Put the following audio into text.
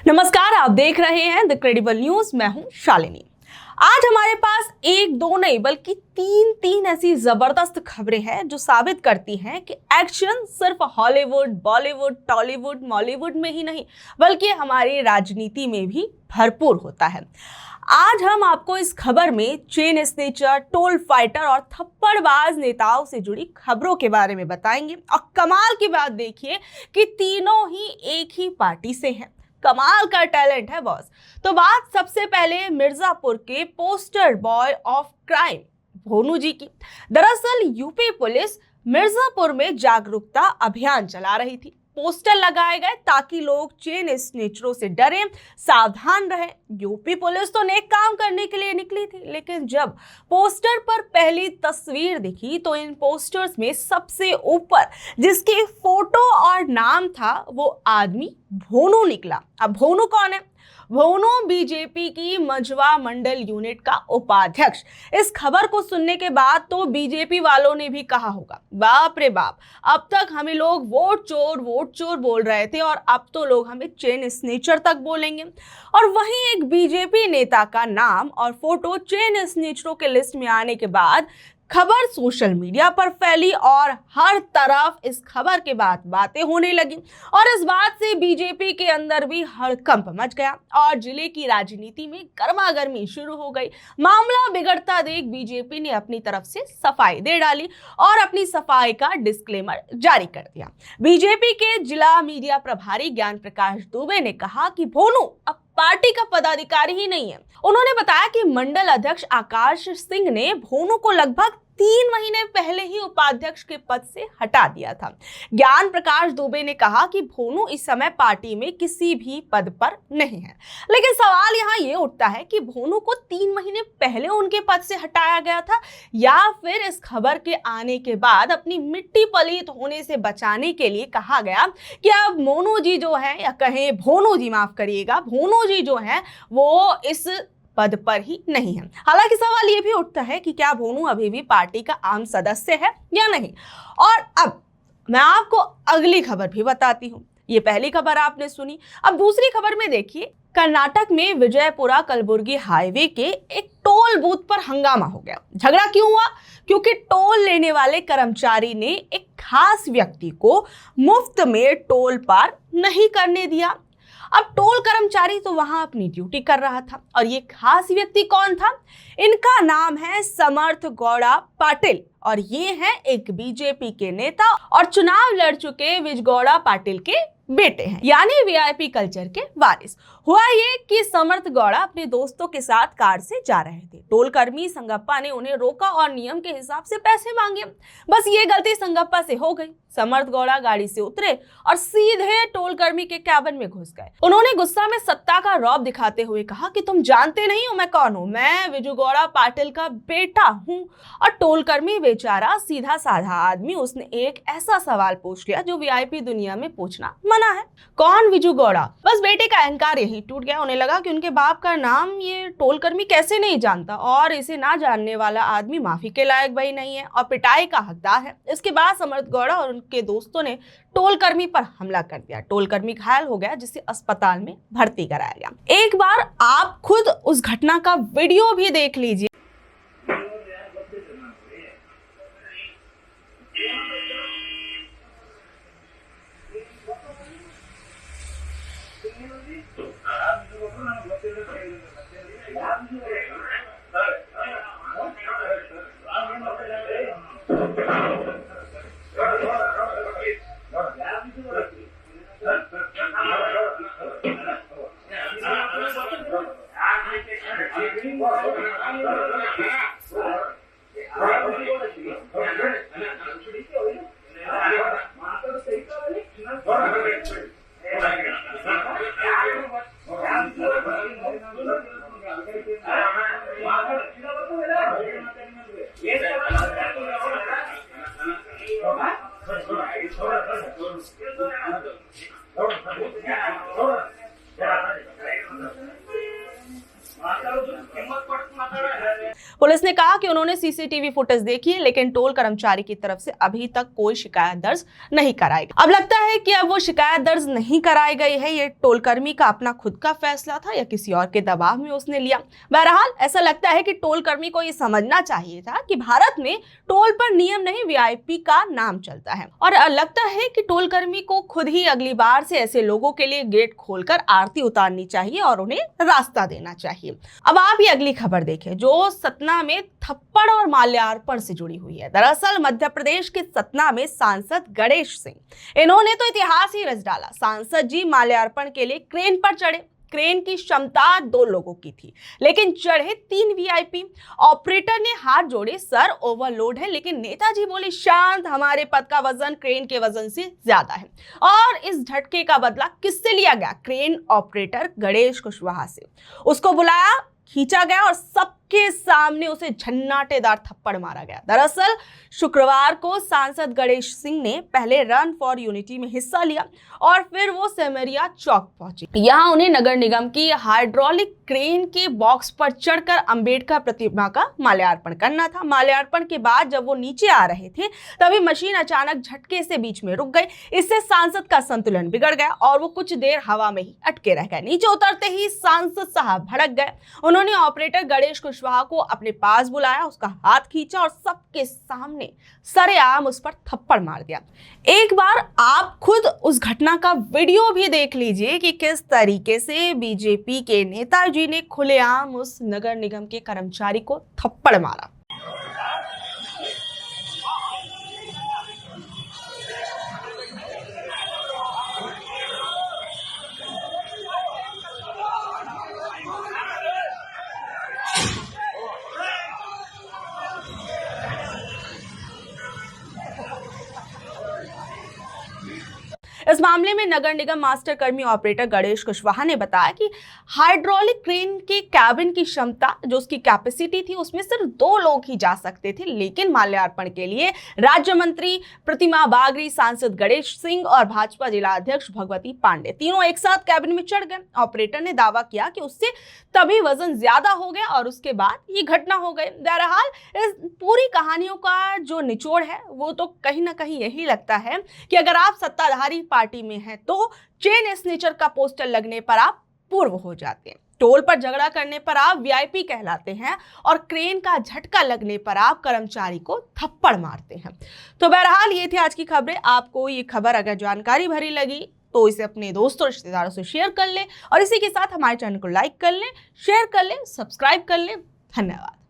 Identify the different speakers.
Speaker 1: नमस्कार, आप देख रहे हैं द क्रेडिबल न्यूज। मैं हूं शालिनी। आज हमारे पास एक दो नहीं बल्कि तीन ऐसी जबरदस्त खबरें हैं जो साबित करती हैं कि एक्शन सिर्फ हॉलीवुड, बॉलीवुड, टॉलीवुड, मॉलीवुड में ही नहीं बल्कि हमारी राजनीति में भी भरपूर होता है। आज हम आपको इस खबर में चेन स्नेचर, टोल फाइटर और थप्पड़बाज नेताओं से जुड़ी खबरों के बारे में बताएंगे। और कमाल की बात देखिए कि तीनों ही एक ही पार्टी से हैं। कमाल का टैलेंट है बॉस। तो बात सबसे पहले मिर्जापुर के पोस्टर बॉय ऑफ क्राइम भोनू जी की। दरअसल यूपी पुलिस मिर्जापुर में जागरूकता अभियान चला रही थी। पोस्टर लगाए गए ताकि लोग चेन स्नेचरों से डरें, सावधान रहें। यूपी पुलिस तो नेक काम करने के लिए निकली थी, लेकिन जब पोस्टर पर पहली तस्वीर दिखी तो इन पोस्टर्स में सबसे ऊपर जिसकी फोटो और नाम था वो आदमी भोनू निकला। अब भोनू कौन है? भोनू बीजेपी की मंझवा मंडल यूनिट का उपाध्यक्ष। इस खबर को सुनने के बाद तो बीजेपी वालों ने भी कहा होगा, बाप रे बाप, अब तक हमें लोग वोट चोर बोल रहे थे और अब तो लोग हमें चेन स्नेचर तक बोलेंगे। और वहीं एक बीजेपी नेता का नाम और फोटो चेन स्नेचरों के लिस्ट में आने के बाद खबर सोशल मीडिया पर फैली और हर तरफ इस खबर के बाद बातें होने लगी। और इस बात से बीजेपी के अंदर भी हड़कंप मच गया और जिले की राजनीति में गर्मागर्मी शुरू हो गई। मामला बिगड़ता देख बीजेपी ने अपनी तरफ से सफाई दे डाली और अपनी सफाई का डिस्क्लेमर जारी कर दिया। बीजेपी के जिला मीडिया प्रभारी ज्ञान प्रकाश दुबे ने कहा कि भोनू अब पार्टी का पदाधिकारी ही नहीं है। उन्होंने बताया कि मंडल अध्यक्ष आकाश सिंह ने भोनू को लगभग 3 महीने पहले ही उपाध्यक्ष के पद से हटा दिया था। ज्ञान प्रकाश दुबे ने कहा कि भोनू इस समय पार्टी में किसी भी पद पर नहीं है। लेकिन सवाल यहाँ ये उठता है कि भोनू को 3 महीने पहले उनके पद से हटाया गया था या फिर इस खबर के आने के बाद अपनी मिट्टी पलीत होने से बचाने के लिए कहा गया कि अब मोनू जी जो है, या कहें भोनू जी, माफ करिएगा, भोनू जी जो है वो इस पद पर ही नहीं है। हालांकि सवाल ये भी उठता है कि क्या भोनू अभी भी पार्टी का आम सदस्य है या नहीं। और अब मैं आपको अगली खबर भी बताती हूँ। ये पहली खबर आपने सुनी, अब दूसरी खबर में देखिए। कर्नाटक में विजयपुरा कलबुर्गी हाईवे के एक टोल बूथ पर हंगामा हो गया। झगड़ा क्यों हुआ? क्योंकि टोल लेने वाले कर्मचारी ने एक खास व्यक्ति को मुफ्त में टोल पार नहीं करने दिया। अब टोल कर्मचारी तो वहां अपनी ड्यूटी कर रहा था और ये खास व्यक्ति कौन था? इनका नाम है समर्थ गौड़ा पाटिल और ये है एक बीजेपी के नेता और चुनाव लड़ चुके विजगौड़ा पाटिल के बेटे हैं, यानी वीआईपी कल्चर के वारिस। हुआ ये कि समर्थ गौड़ा अपने दोस्तों के साथ कार से जा रहे थे। टोल कर्मी संगप्पा ने उन्हें रोका और नियम के हिसाब से पैसे मांगे। बस ये गलती संगप्पा से हो गई। समर्थ गौड़ा गाड़ी से उतरे और सीधे टोल कर्मी के कैबिन में घुस गए। उन्होंने गुस्सा में सत्ता का रौब दिखाते हुए कहा कि तुम जानते नहीं हो मैं कौन हूं, मैं विजयगौड़ा पाटिल का बेटा हूं। और टोल कर्मी बेचारा सीधा साधा आदमी, उसने एक ऐसा सवाल पूछ लिया जो वीआईपी दुनिया में पूछना मना है। कौन विजू गौड़ा? बस बेटे का अहंकार यही टूट गया। उन्हें लगा कि उनके बाप का नाम ये टोल कर्मी कैसे नहीं जानता और इसे ना जानने वाला आदमी माफी के लायक भाई नहीं है और पिटाई का हकदार है। इसके बाद समर्थ गौड़ा और उनके दोस्तों ने टोल कर्मी पर हमला कर दिया। टोल कर्मी घायल हो गया जिसे अस्पताल में भर्ती कराया गया। एक बार आप खुद उस घटना का वीडियो भी देख लीजिए। पुलिस ने कहा कि उन्होंने सीसीटीवी फुटेज देखी है, लेकिन टोल कर्मचारी की तरफ से अभी तक कोई शिकायत दर्ज नहीं कराई गई। अब लगता है कि अब वो शिकायत दर्ज नहीं कराई गई है, ये टोल कर्मी का अपना खुद का फैसला था या किसी और के दबाव में उसने लिया। बहरहाल ऐसा लगता है कि टोल कर्मी को ये समझना चाहिए था कि भारत में टोल पर नियम नहीं, वीआईपी का नाम चलता है। और लगता है कि टोल कर्मी को खुद ही अगली बार से ऐसे लोगों के लिए गेट खोलकर आरती उतारनी चाहिए और उन्हें रास्ता देना चाहिए। अब आप ये अगली खबर देखें जो सतना में थप्पड़ और माल्यार्पण से जुड़ी हुई है। दरअसल मध्य प्रदेश के सतना में सांसद गणेश सिंह, इन्होंने तो इतिहास ही रच डाला। सांसद जी माल्यार्पण के लिए क्रेन पर चढ़े। क्रेन की क्षमता 2 लोगों की थी, लेकिन चढ़े 3 वीआईपी। ऑपरेटर ने हाथ जोड़े, सर ओवरलोड है, लेकिन नेताजी बोले शांत, हमारे पद का वजन क्रेन के वजन से ज्यादा है। और इस झटके का बदला किससे लिया गया? क्रेन ऑपरेटर गणेश कुशवाहा से। उसको बुलाया, खींचा गया और सबके सामने उसे झन्नाटेदार थप्पड़ मारा गया। दरअसल शुक्रवार को सांसद गणेश सिंह ने पहले रन फॉर यूनिटी में हिस्सा लिया और फिर वो सेमरिया चौक पहुंचे। यहां उन्हें नगर निगम की हाइड्रोलिक क्रेन के बॉक्स पर चढ़कर अंबेडकर प्रतिमा का माल्यार्पण करना था। माल्यार्पण के बाद जब वो नीचे आ रहे थे तभी मशीन अचानक झटके से बीच में रुक गई। इससे सांसद का संतुलन बिगड़ गया और वो कुछ देर हवा में ही अटके रह गए। नीचे उतरते ही सांसद साहब भड़क गए। उन्होंने ऑपरेटर गणेश कुशवाहा को अपने पास बुलाया, उसका हाथ खींचा और सबके सामने सरेआम उस पर थप्पड़ मार दिया। एक बार आप खुद उस घटना का वीडियो भी देख लीजिए कि किस तरीके से बीजेपी के नेताजी ने खुलेआम उस नगर निगम के कर्मचारी को थप्पड़ मारा। इस मामले में नगर निगम मास्टर कर्मी ऑपरेटर गणेश कुशवाहा ने बताया कि हाइड्रोलिक क्रेन के कैबिन की क्षमता, जो उसकी कैपेसिटी थी, उसमें सिर्फ 2 लोग ही जा सकते थे, लेकिन माल्यार्पण के लिए राज्य मंत्री प्रतिमा बागरी, सांसद गणेश सिंह और भाजपा जिला अध्यक्ष भगवती पांडे तीनों एक साथ कैबिन में चढ़ गए। ऑपरेटर ने दावा किया कि उससे तभी वजन ज्यादा हो गया और उसके बाद ये घटना हो गई। बहरहाल इस पूरी कहानियों का जो निचोड़ है वो तो कहीं ना कहीं यही लगता है कि अगर आप सत्ताधारी पार्टी में हैं तो चेन स्नेचर का पोस्टर लगने पर आप पूर्व हो जाते हैं, टोल पर झगड़ा करने पर आप वीआईपी कहलाते हैं और क्रेन का झटका लगने पर आप कर्मचारी को थप्पड़ मारते हैं। तो बहरहाल ये थी आज की खबरें। आपको ये खबर अगर जानकारी भरी लगी तो इसे अपने दोस्तों रिश्तेदारों से शेयर कर लें और इसी के साथ हमारे चैनल को लाइक कर लें, शेयर कर लें, सब्सक्राइब कर लें। धन्यवाद।